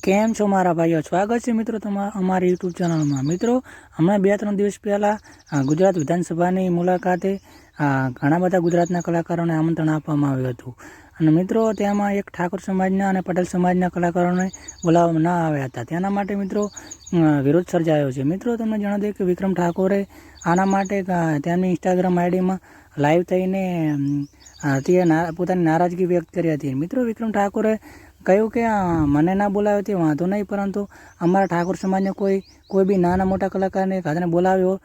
કેમ છો મારા ભાઈઓ? સ્વાગત છે મિત્રો અમારી યુટ્યુબ ચેનલમાં. મિત્રો, હમણાં 2-3 દિવસ પહેલાં ગુજરાત વિધાનસભાની મુલાકાતે ઘણા બધા ગુજરાતના કલાકારોને આમંત્રણ આપવામાં આવ્યું હતું. અને મિત્રો, તેમાં એક ઠાકોર સમાજના અને પટેલ સમાજના કલાકારોને બોલાવવામાં ન આવ્યા હતા. તેના માટે મિત્રો વિરોધ સર્જાયો છે. મિત્રો, તમને જણાવી દઈએ કે વિક્રમ ઠાકોરે આના માટે તેમની ઇન્સ્ટાગ્રામ આઈડીમાં લાઈવ થઈને તે પોતાની નારાજગી વ્યક્ત કરી હતી. મિત્રો, વિક્રમ ઠાકોરે કહ્યું કે મને ના બોલાવ્યો તે વાંધો નહીં, પરંતુ અમારા ઠાકોર સમાજને કોઈ બી નાના મોટા કલાકારને ખાતને બોલાવ્યો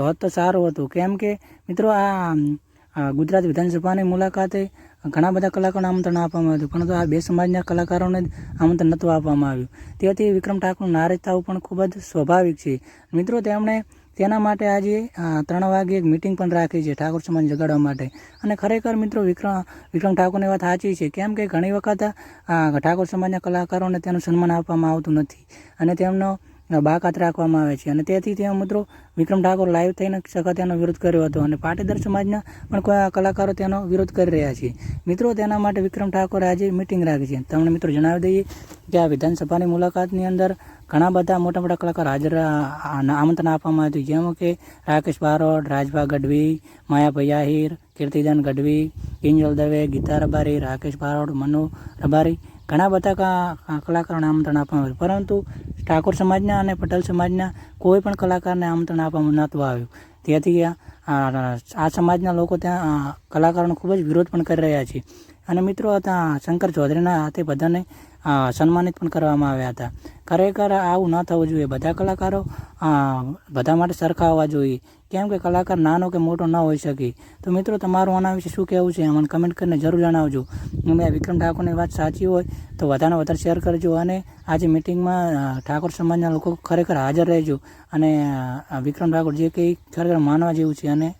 હોત તો સારું હતું. કેમ કે મિત્રો, ગુજરાત વિધાનસભાની મુલાકાતે ઘણા બધા કલાકારોને આમંત્રણ આપવામાં આવ્યું હતું, પરંતુ આ બે સમાજના કલાકારોને આમંત્રણ નહોતું આપવામાં આવ્યું. તેથી વિક્રમ ઠાકોર નારાજ થવું પણ ખૂબ જ સ્વાભાવિક છે. મિત્રો, તેમણે તેના માટે આજે 3 વાગે એક મિટિંગ પણ રાખી છે ઠાકોર સમાજ જગાડવા માટે. અને ખરેખર મિત્રો, વિક્રમ ઠાકોરની વાત સાચી છે. કેમ કે ઘણી વખત ઠાકોર સમાજના કલાકારોને તેનું સન્માન આપવામાં આવતું નથી અને તેમનો બાકાત રાખવામાં આવે છે. અને તેથી તેઓ મિત્રો વિક્રમ ઠાકોર લાઈવ થઈને સખત તેનો વિરોધ કર્યો હતો અને પાટીદાર સમાજના પણ કોઈ કલાકારો તેનો વિરોધ કરી રહ્યા છે. મિત્રો, તેના માટે વિક્રમ ઠાકોરે આજે મિટિંગ રાખી છે. તમને મિત્રો જણાવી દઈએ કે આ વિધાનસભાની મુલાકાતની અંદર ઘણા બધા મોટા મોટા કલાકાર હાજર આમંત્રણ આપવામાં આવ્યું, જેમ કે રાકેશ બારોટ, રાજભા ગઢવી, માયાભાઈ આહિર, કીર્તિદાન ગઢવી, કિંજલ દવે, ગીતા રબારી, રાકેશ બારોટ, મનુ રબારી, ઘણા બધા કલાકારોને આમંત્રણ આપવામાં આવ્યું, પરંતુ ઠાકોર સમાજના અને પટેલ સમાજના કોઈ પણ કલાકારને આમંત્રણ આપવામાં નહોતું આવ્યું. તેથી આ સમાજના લોકો ત્યાં કલાકારોનો ખૂબ જ વિરોધ પણ કરી રહ્યા છે. અને મિત્રો, ત્યાં શંકર ચૌધરીના હાથે બધાને સન્માનિત પણ કરવામાં આવ્યા હતા. ખરેખર આવું ન થવું જોઈએ. બધા કલાકારો બધા માટે સરખા હોવા જોઈએ. કેમ કે કલાકાર નાનો કે મોટો ન હોઈ શકે. તો મિત્રો, તમારું આના વિશે શું કહેવું છે મને કમેન્ટ કરીને જરૂર જણાવજો. અને વિક્રમ ઠાકોરની વાત સાચી હોય તો વધારે વધારે શેર કરજો. અને આજે મિટિંગમાં ઠાકોર સમાજના લોકો ખરેખર હાજર રહેજો અને વિક્રમ ઠાકોર જે કંઈ ખરેખર માનવા જેવું છે અને